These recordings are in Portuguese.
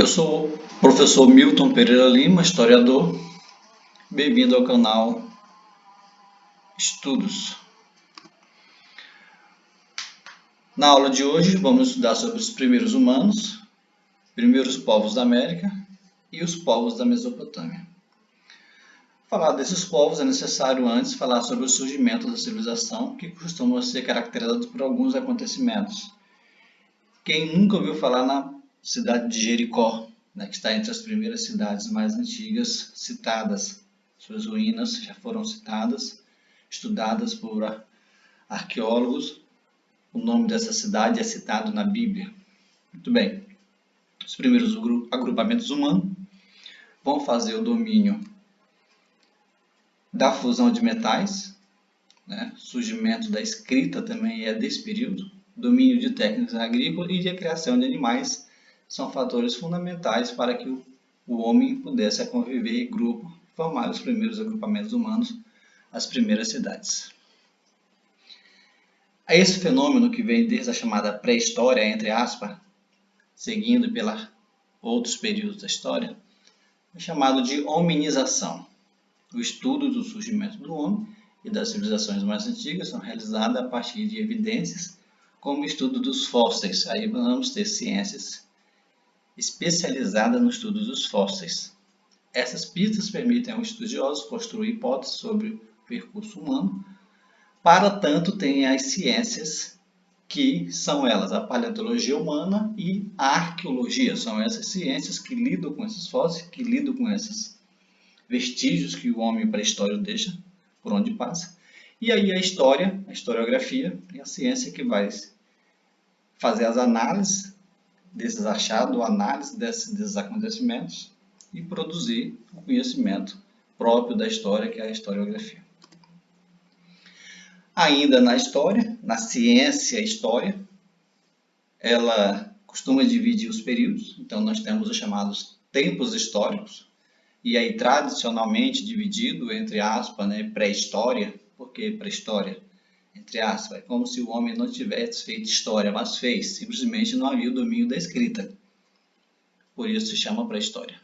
Eu sou o professor Milton Pereira Lima, historiador. Bem-vindo ao canal Estudos. Na aula de hoje vamos estudar sobre os primeiros humanos, primeiros povos da América e os povos da Mesopotâmia. Falar desses povos é necessário antes falar sobre o surgimento da civilização, que costuma ser caracterizado por alguns acontecimentos. Quem nunca ouviu falar na cidade de Jericó, que está entre as primeiras cidades mais antigas citadas? Suas ruínas já foram citadas, estudadas por arqueólogos. O nome dessa cidade é citado na Bíblia. Muito bem. Os primeiros agrupamentos humanos vão fazer o domínio da fusão de metais, surgimento da escrita também é desse período, domínio de técnicas agrícolas e de criação de animais são fatores fundamentais para que o homem pudesse conviver em grupo e formar os primeiros agrupamentos humanos, as primeiras cidades. Esse fenômeno que vem desde a chamada pré-história, entre aspas, seguindo pelos outros períodos da história, é chamado de hominização. O estudo do surgimento do homem e das civilizações mais antigas são realizados a partir de evidências, como o estudo dos fósseis. Aí vamos ter ciências especializadas no estudo dos fósseis. Essas pistas permitem aos estudiosos construir hipóteses sobre o percurso humano. Para tanto, tem as ciências que são elas, a paleontologia humana e a arqueologia. São essas ciências que lidam com esses fósseis, que lidam com esses vestígios que o homem pré-histórico deixa, por onde passa. E aí a história, a historiografia, é a ciência que vai fazer as análises desses achados, análise desses acontecimentos e produzir o conhecimento próprio da história, que é a historiografia. Ainda na história, na ciência história, ela costuma dividir os períodos. Então nós temos os chamados tempos históricos, e aí tradicionalmente dividido entre aspas, pré-história. Por que pré-história? Entre aspas, é como se o homem não tivesse feito história, mas fez, simplesmente não havia o domínio da escrita. Por isso se chama pré-história.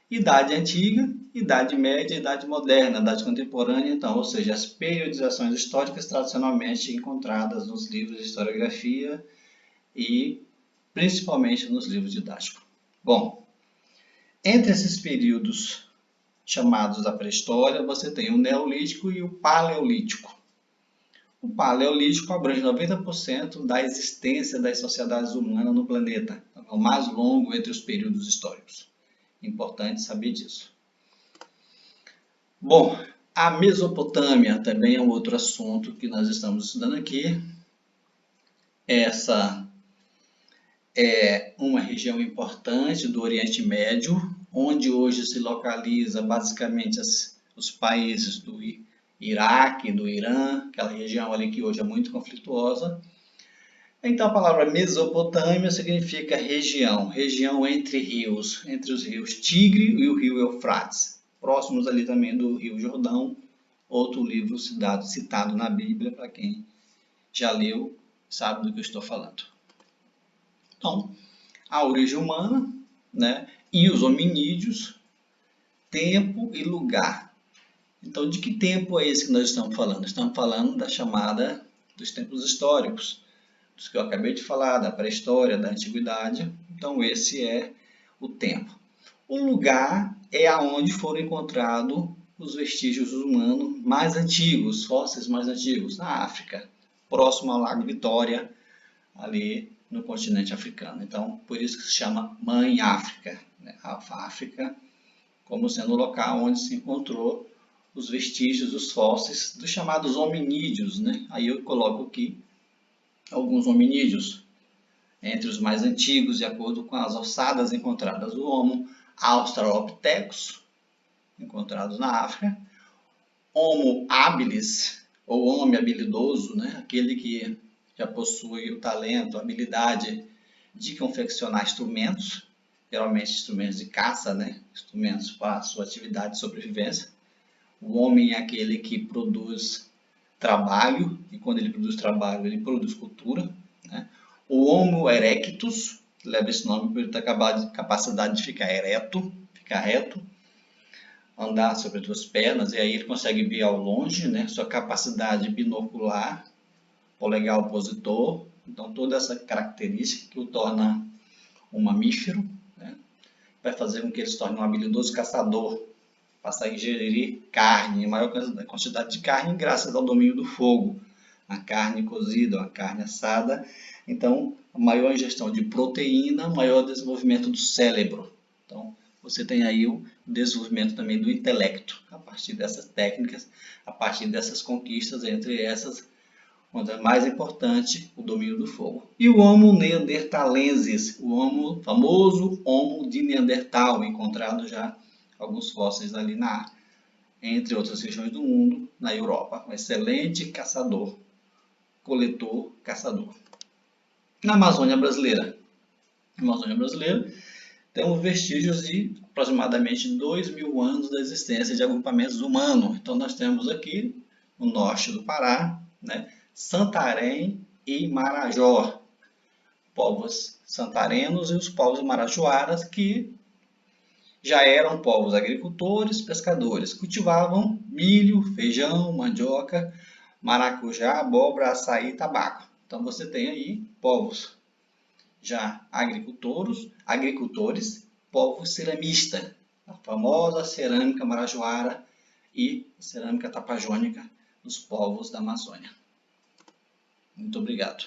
Idade antiga, idade média, idade moderna, idade contemporânea, então, ou seja, as periodizações históricas tradicionalmente encontradas nos livros de historiografia e principalmente nos livros didáticos. Bom, entre esses períodos chamados da pré-história, você tem o Neolítico e o Paleolítico. O Paleolítico abrange 90% da existência das sociedades humanas no planeta. É o mais longo entre os períodos históricos. Importante saber disso. Bom, a Mesopotâmia também é um outro assunto que nós estamos estudando aqui. Essa é uma região importante do Oriente Médio, onde hoje se localiza basicamente os países do Iraque, do Irã, aquela região ali que hoje é muito conflituosa. Então a palavra Mesopotâmia significa região, região entre rios, entre os rios Tigre e o rio Eufrates, próximos ali também do rio Jordão, outro livro citado na Bíblia, para quem já leu, sabe do que eu estou falando. Então, a origem humana, e os hominídeos, tempo e lugar. Então, de que tempo é esse que nós estamos falando? Estamos falando da chamada dos tempos históricos, dos que eu acabei de falar, da pré-história, da antiguidade. Então, esse é o tempo. O lugar é aonde foram encontrados os vestígios humanos mais antigos, fósseis mais antigos, na África, próximo ao Lago Vitória, ali no continente africano. Então, por isso que se chama Mãe África, a África como sendo o local onde se encontrou os vestígios, os fósseis dos chamados hominídeos. Aí eu coloco aqui alguns hominídeos, entre os mais antigos, de acordo com as ossadas encontradas, o Homo australopithecus, encontrados na África, Homo habilis, ou homem habilidoso, aquele que já possui o talento, a habilidade de confeccionar instrumentos, geralmente instrumentos de caça, instrumentos para a sua atividade de sobrevivência. O homem é aquele que produz trabalho, e quando ele produz trabalho, ele produz cultura. O Homo erectus, leva esse nome por ele ter capacidade de ficar ereto, ficar reto, andar sobre as duas pernas, e aí ele consegue ver ao longe, né? Sua capacidade binocular, polegar opositor, então toda essa característica que o torna um mamífero, né? Vai fazer com que ele se torne um habilidoso caçador, passa a ingerir carne, maior quantidade de carne, graças ao domínio do fogo, a carne cozida, a carne assada. Então, a maior ingestão de proteína, maior desenvolvimento do cérebro. Então, você tem aí o desenvolvimento também do intelecto, a partir dessas técnicas, a partir dessas conquistas, entre essas, uma das mais importantes, o domínio do fogo. E o Homo neanderthalensis, o famoso Homo de Neandertal, encontrado já alguns fósseis ali entre outras regiões do mundo, na Europa. Um excelente caçador, coletor, caçador. Na Amazônia brasileira. Na Amazônia brasileira, temos vestígios de aproximadamente 2.000 anos da existência de agrupamentos humanos. Então, nós temos aqui, no norte do Pará, né, Santarém e Marajó. Povos santarenos e os povos marajoaras, que já eram povos agricultores, pescadores. Cultivavam milho, feijão, mandioca, maracujá, abóbora, açaí e tabaco. Então, você tem aí povos já agricultores, povos ceramistas, a famosa cerâmica marajoara e cerâmica tapajônica dos povos da Amazônia. Muito obrigado.